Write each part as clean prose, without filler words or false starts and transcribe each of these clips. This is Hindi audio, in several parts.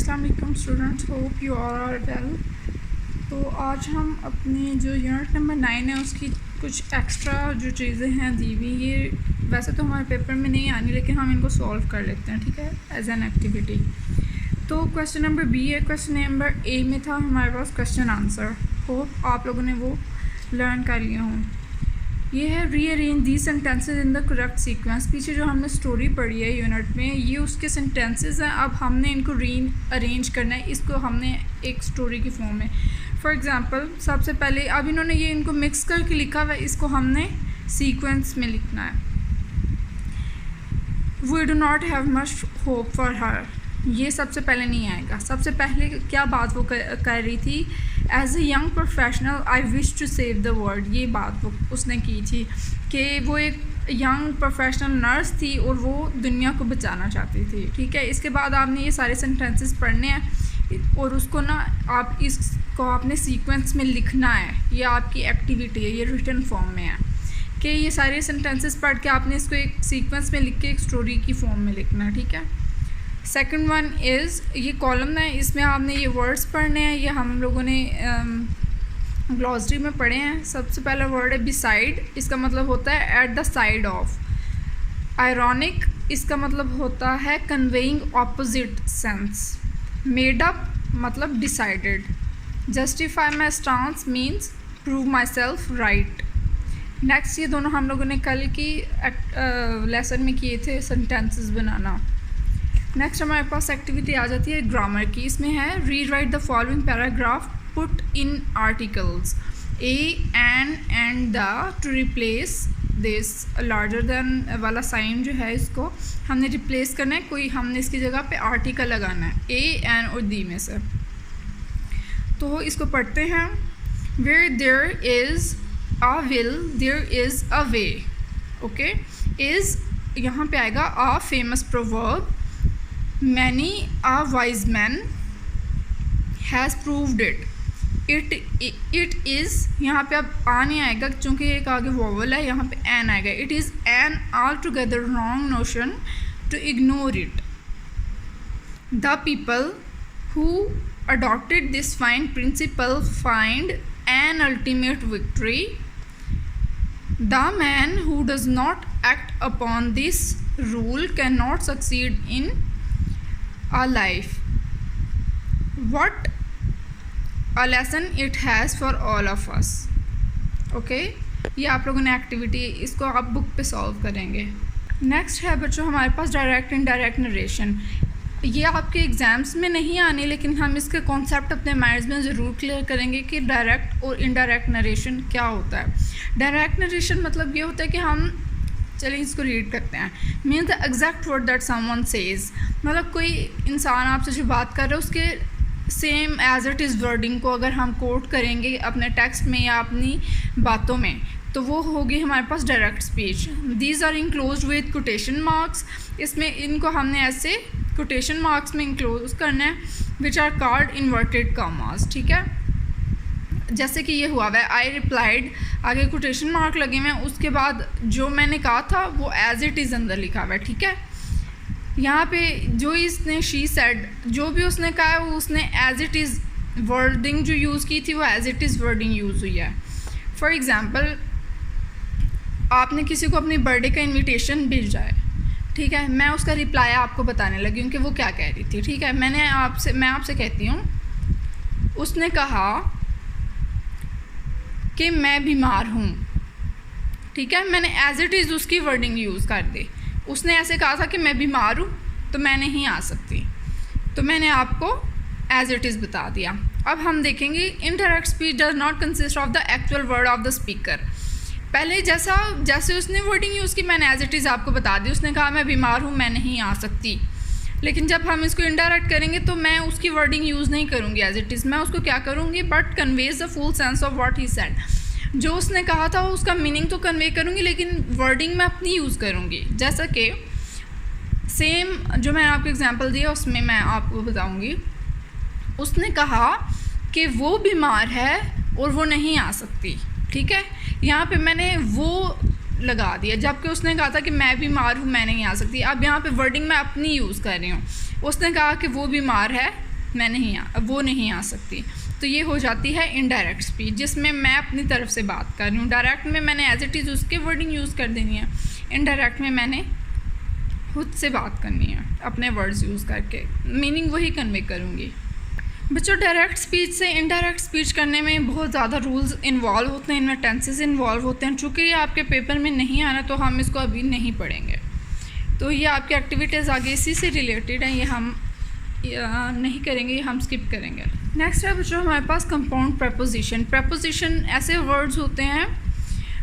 अस्सलाम वालेकुम students, hope you all are well. तो आज हम अपनी जो यूनिट नंबर 9 है उसकी कुछ एक्स्ट्रा जो चीज़ें हैं दी हुई, ये वैसे तो हमारे पेपर में नहीं आनी लेकिन हम इनको सॉल्व कर लेते हैं, ठीक है, एज एन एक्टिविटी। तो क्वेश्चन नंबर बी है। क्वेश्चन नंबर ए में था हमारे पास क्वेश्चन आंसर। होप आप लोगों ने वो लर्न कर लिया हों। ये है rearrange the sentences in the correct sequence. पीछे जो हमने स्टोरी पढ़ी है यूनिट में, ये उसके सेंटेंसेस हैं। अब हमने इनको री अरेंज करना है, इसको हमने एक स्टोरी की फॉर्म में। फॉर एग्ज़ाम्पल सबसे पहले अब इन्होंने ये इनको मिक्स करके लिखा हुआ है, इसको हमने सीक्वेंस में लिखना है। We do not have much hope for her, ये सबसे पहले नहीं आएगा। सबसे पहले क्या बात वो कर रही थी, as a young professional I wish to save the world. ये बात वो उसने की थी कि वो एक यंग प्रोफेशनल नर्स थी और वो दुनिया को बचाना चाहती थी, ठीक है। इसके बाद आपने ये सारे सेंटेंसेस पढ़ने हैं और उसको ना आप इसको आपने सीक्वेंस में लिखना है। ये आपकी एक्टिविटी है, ये रिटन फॉर्म में है कि ये सारे सेंटेंसेस पढ़ के आपने इसको एक सीक्वेंस में लिख के एक स्टोरी की फॉर्म में लिखना है, ठीक है। सेकंड वन इज़, ये कॉलम है, इसमें आपने ये वर्ड्स पढ़ने हैं। ये हम लोगों ने ग्लॉसरी में पढ़े हैं। सबसे पहला वर्ड है बिसाइड, इसका मतलब होता है at the side of. Ironic, इसका मतलब होता है conveying opposite sense. Made up मतलब डिसाइडेड। Justify my stance means prove myself right. Next, ये दोनों हम लोगों ने कल की लेसन में किए थे, सेंटेंसेस बनाना। नेक्स्ट हमारे पास एक्टिविटी आ जाती है ग्रामर की। इसमें है री right the following paragraph put in articles A and the two replace this. Larger than वाला साइन जो है इसको हमने रिप्लेस करना है, कोई हमने इसकी जगह पे आर्टिकल लगाना है ए एन और दी में से। तो इसको पढ़ते हैं। Where there is a will there is a way. Okay, is यहाँ पे आएगा a famous proverb. Many a wise man has proved it. It is, यहाँ पे अब आ नहीं आएगा क्योंकि एक आगे वोवल है, यहाँ पे एन आएगा। It is an altogether wrong notion to ignore it. The people who adopted this fine principle find an ultimate victory. The man who does not act upon this rule cannot succeed in a life. What a lesson it has for all of us. Okay, ये आप लोगों ने एक्टिविटी, इसको आप बुक पे सॉल्व करेंगे। नेक्स्ट है बच्चों हमारे पास डायरेक्ट इनडायरेक्ट नरेशन। ये आपके एग्ज़ाम्स में नहीं आने लेकिन हम इसके कॉन्सेप्ट अपने माइंड्स में ज़रूर क्लियर करेंगे कि डायरेक्ट और इनडायरेक्ट नरेशन क्या होता है। डायरेक्ट नरेशन मतलब ये होता है कि हम, चलिए इसको रीड करते हैं। Means the exact word that someone says, मतलब कोई इंसान आपसे जो बात कर रहा है उसके same as it is wording को अगर हम कोट करेंगे अपने टेक्स्ट में या अपनी बातों में, तो वो होगी हमारे पास direct speech. These are enclose with quotation marks. इसमें इनको हमने ऐसे कोटेशन मार्क्स में इंक्लोज करना है, which are called inverted commas, ठीक है। जैसे कि ये हुआ है आई रिप्लाइड, आगे कोटेशन मार्क लगे हुए हैं, उसके बाद जो मैंने कहा था वो एज इट इज़ अंदर लिखा हुआ है, ठीक है। यहाँ पे जो इसने शी सेड, जो भी उसने कहा है वो उसने एज इट इज़ वर्डिंग जो यूज़ की थी वो as it is wording use हुई है। फॉर एग्ज़ाम्पल, आपने किसी को अपनी बर्थडे का इन्विटेशन भेजा है, ठीक है। मैं उसका रिप्लाई आपको बताने लगी हूँ कि वो क्या कह रही थी, ठीक है। मैं आपसे कहती हूँ, उसने कहा कि मैं बीमार हूँ, ठीक है। मैंने एज इट इज़ उसकी वर्डिंग यूज़ कर दी। उसने ऐसे कहा था कि मैं बीमार हूँ तो मैं नहीं आ सकती, तो मैंने आपको एज इट इज़ बता दिया। अब हम देखेंगे indirect speech does not consist of the actual word of the speaker. पहले जैसे उसने वर्डिंग यूज़ की मैंने एज इट इज़ आपको बता दी। उसने कहा मैं बीमार हूँ, मैं नहीं आ सकती, लेकिन जब हम इसको इनडायरेक्ट करेंगे तो मैं उसकी वर्डिंग यूज़ नहीं करूँगी एज इट इज़, मैं उसको क्या करूँगी, but conveys the full sense of what he said. जो उसने कहा था उसका मीनिंग तो कन्वे करूँगी लेकिन वर्डिंग मैं अपनी यूज़ करूँगी। जैसा कि सेम जो मैंने आपको एग्जांपल दिया उसमें मैं आपको बताऊँगी। उसने कहा कि वो बीमार है और वो नहीं आ सकती, ठीक है। यहाँ पे मैंने वो लगा दिया, जबकि उसने कहा था कि मैं बीमार हूँ, मैं नहीं आ सकती। अब यहाँ पे वर्डिंग मैं अपनी यूज़ कर रही हूँ। उसने कहा कि वो बीमार है वो नहीं आ सकती। तो ये हो जाती है इनडायरेक्ट स्पीच, जिसमें मैं अपनी तरफ से बात कर रही हूँ। डायरेक्ट में मैंने एज इट इज़ उसके वर्डिंग यूज़ कर देनी है, इनडायरेक्ट में मैंने खुद से बात करनी है अपने वर्ड्स यूज़ करके, मीनिंग वही कन्वे करूँगी। बच्चों, डायरेक्ट स्पीच से इनडायरेक्ट स्पीच करने में बहुत ज़्यादा रूल्स इन्वॉल्व होते हैं, इनमें टेंसेस इन्वॉल्व होते हैं। चूँकि ये आपके पेपर में नहीं आना तो हम इसको अभी नहीं पढ़ेंगे। तो ये आपकी एक्टिविटीज़ आगे इसी से रिलेटेड हैं, ये हम नहीं करेंगे, ये हम स्किप करेंगे। नेक्स्ट है बच्चों हमारे पास कंपाउंड प्रपोजिशन। प्रपोजिशन ऐसे वर्ड्स होते हैं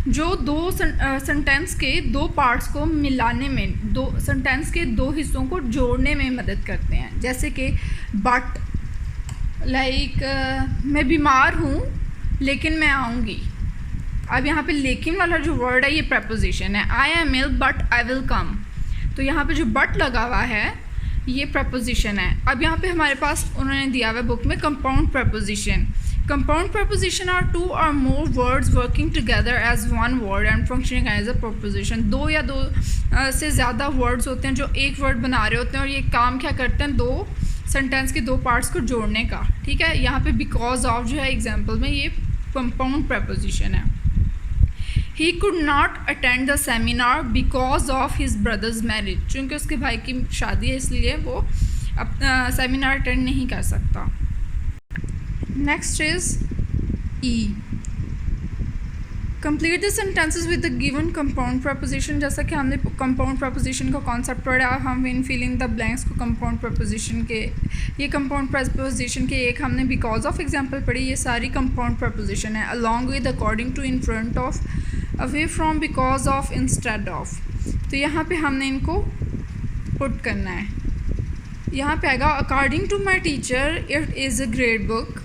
जो दो सेंटेंस के दो पार्ट्स को मिलाने में, दो सेंटेंस के दो हिस्सों को जोड़ने में मदद करते हैं। जैसे कि बट, लाइक मैं बीमार हूँ लेकिन मैं आऊँगी। अब यहाँ पे लेकिन वाला जो वर्ड है ये प्रपोजिशन है। I am ill but I will come. तो यहाँ पे जो बट लगा हुआ है ये प्रपोजिशन है। अब यहाँ पे हमारे पास उन्होंने दिया हुआ है बुक में compound preposition. Compound preposition are two or more words working together as one word and functioning as a preposition. दो या दो से ज़्यादा वर्ड्स होते हैं जो एक वर्ड बना रहे होते हैं, और ये काम क्या करते हैं, दो सेंटेंस के दो पार्ट्स को जोड़ने का। ठीक है, यहाँ पे बिकॉज ऑफ जो है एग्जाम्पल में ये कंपाउंड प्रपोजिशन है। He could not attend the seminar because of his brother's marriage। चूँकि उसके भाई की शादी है इसलिए वो अपना सेमिनार अटेंड नहीं कर सकता। Next is E. Complete the sentences with the given compound preposition. जैसा कि हमने कंपाउंड प्रपोजिशन का कॉन्सेप्ट पढ़ा, हम इन फिलिंग द ब्लैंक्स को कंपाउंड प्रपोजिशन के, ये कंपाउंड प्रपोजिशन के एक हमने बिकॉज ऑफ एग्जाम्पल पढ़ी। ये सारी कंपाउंड प्रपोजिशन है। Along with, according to, in front of, away from, because of, instead of. तो यहाँ पे हमने इनको पुट करना है। यहाँ पे आएगा according to my teacher it is a great book.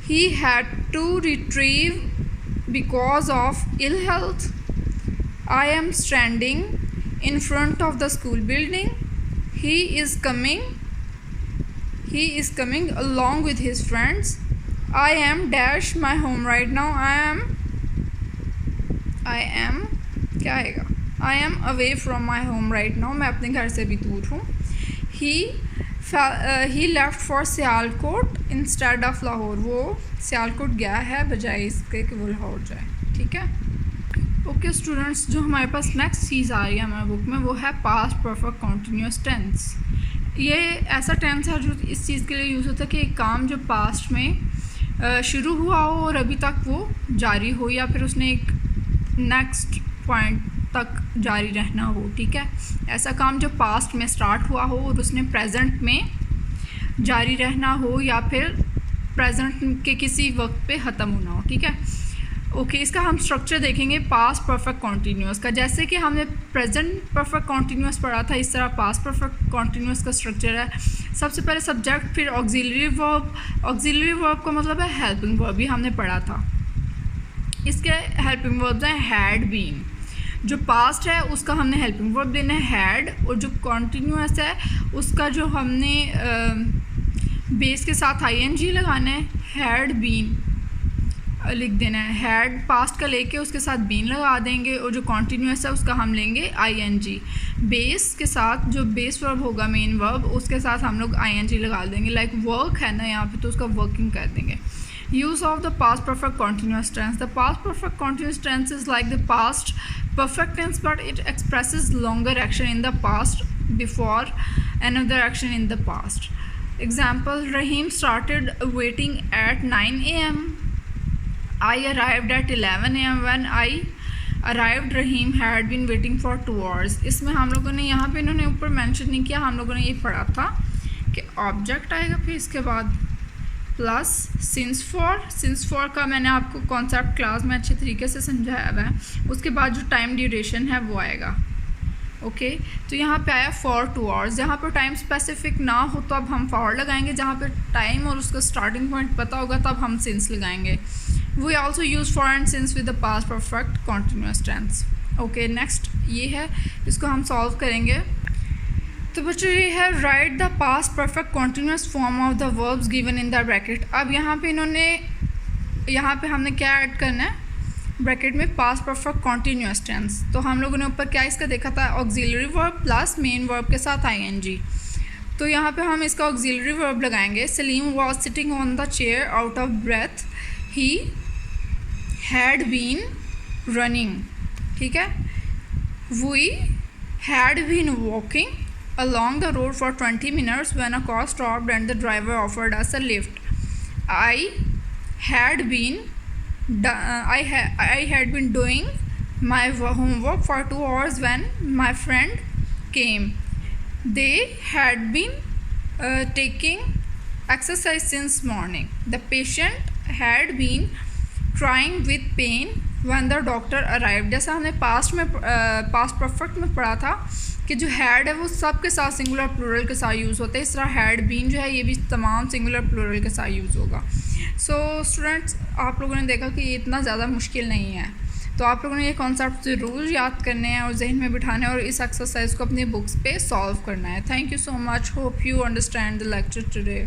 He had to retrieve because of ill health। I am standing in front of the school building। He is coming along with his friends। I am dash my home right now। I am क्या आएगा, I am away from my home right now। मैं अपने घर से भी दूर हूँ। He left for Sialkot instead of Lahore. वो सियालकोट गया है बजाय इसके कि वो लाहौर जाए। ठीक है, ओके स्टूडेंट्स, जो हमारे पास नेक्स्ट चीज़ आ रही है हमारे बुक में वो है पास्ट परफेक्ट कॉन्टीन्यूअस टेंस। ये ऐसा टेंस है जो इस चीज़ के लिए यूज़ होता है कि एक काम जो पास्ट में शुरू हुआ हो और अभी तक वो जारी हो, या फिर उसने एक नेक्स्ट पॉइंट तक जारी रहना हो। ठीक है, ऐसा काम जो पास्ट में स्टार्ट हुआ हो और उसने प्रेजेंट में जारी रहना हो, या फिर प्रेजेंट के किसी वक्त पे ख़त्म होना हो। ठीक है, ओके, इसका हम स्ट्रक्चर देखेंगे पास्ट परफेक्ट कॉन्टीन्यूअस का। जैसे कि हमने प्रेजेंट परफेक्ट कॉन्टीन्यूअस पढ़ा था, इस तरह पास्ट परफेक्ट कॉन्टीन्यूअस का स्ट्रक्चर है। सबसे पहले सब्जेक्ट, फिर ऑक्सिलरी वर्ब। ऑक्सिलरी वर्ब का मतलब है हेल्पिंग वर्ब, भी हमने पढ़ा था। इसके हेल्पिंग वर्ब्स हैं हैड, बीन। जो पास्ट है उसका हमने हेल्पिंग वर्ब देना है हैड, और जो कॉन्टीन्यूअस है उसका जो हमने बेस के साथ आईएनजी लगाना है, हैड बीन लिख देना है। हैड पास्ट का लेके उसके साथ बीन लगा देंगे, और जो कॉन्टीन्यूअस है उसका हम लेंगे आईएनजी। बेस के साथ जो बेस वर्ब होगा मेन वर्ब, उसके साथ हम लोग आईएनजी लगा देंगे। लाइक वर्क है ना यहाँ पे, तो उसका वर्किंग कर देंगे। Use of the past perfect continuous tense। The past perfect continuous tense is like the past perfect tense, but it expresses longer action in the past before another action in the past. Example, Rahim started waiting at 9 a.m. I arrived at 11 a.m. When I arrived, Rahim had been waiting for 2 hours। इसमें हम लोगों ने यहाँ पे इन्होंने ऊपर मेंशन नहीं किया, हम लोगों ने ये पढ़ा था कि ऑब्जेक्ट आएगा, फिर इसके बाद प्लस सिंस फॉर का मैंने आपको कॉन्सेप्ट क्लास में अच्छे तरीके से समझाया हुआ है। उसके बाद जो टाइम ड्यूरेशन है वो आएगा। ओके, तो यहाँ पे आया फॉर 2 hours। जहाँ पर टाइम स्पेसिफिक ना हो तो अब हम फॉर लगाएंगे, जहाँ पे टाइम और उसका स्टार्टिंग पॉइंट पता होगा तब हम सिंस लगाएंगे। We also use for and since with the past perfect continuous tense. Okay, next ये है, इसको हम सॉल्व करेंगे। तो बच्चों ये है right the past perfect continuous form of the verbs given in the bracket. अब यहाँ पे हमने क्या ऐड करना है ब्रैकेट में, पास्ट परफेक्ट कॉन्टीन्यूअस टेंस। तो हम लोगों ने ऊपर क्या इसका देखा था, auxiliary verb plus main verb के साथ आईएनजी। तो यहाँ पे हम इसका ऑक्सिलरी वर्ब लगाएंगे. Salim was sitting on the chair out of breath. He had been running. ठीक है. We had been walking along the road for 20 minutes when a car stopped and the driver offered us a lift. I had been doing my homework for 2 hours when my friend came. They had been taking exercise since morning. The patient had been crying with pain when the doctor arrived. जैसा हमने पास्ट परफेक्ट में पढ़ा था कि जो हैड है वो सब के साथ सिंगुलर प्लूरल के साथ यूज़ होते हैं, इस तरह हैड बीन जो है ये भी तमाम सिंगुलर प्लूरल के साथ यूज़ होगा. सो स्टूडेंट्स, आप लोगों ने देखा कि ये इतना ज़्यादा मुश्किल नहीं है, तो आप लोगों ने ये कॉन्सेप्ट ज़रूर याद करने हैं और जहन में बिठाने हैं और इस एक्सरसाइज को अपनी बुक्स पे सॉल्व करना है. Thank you so much. Hope you understand the lecture today.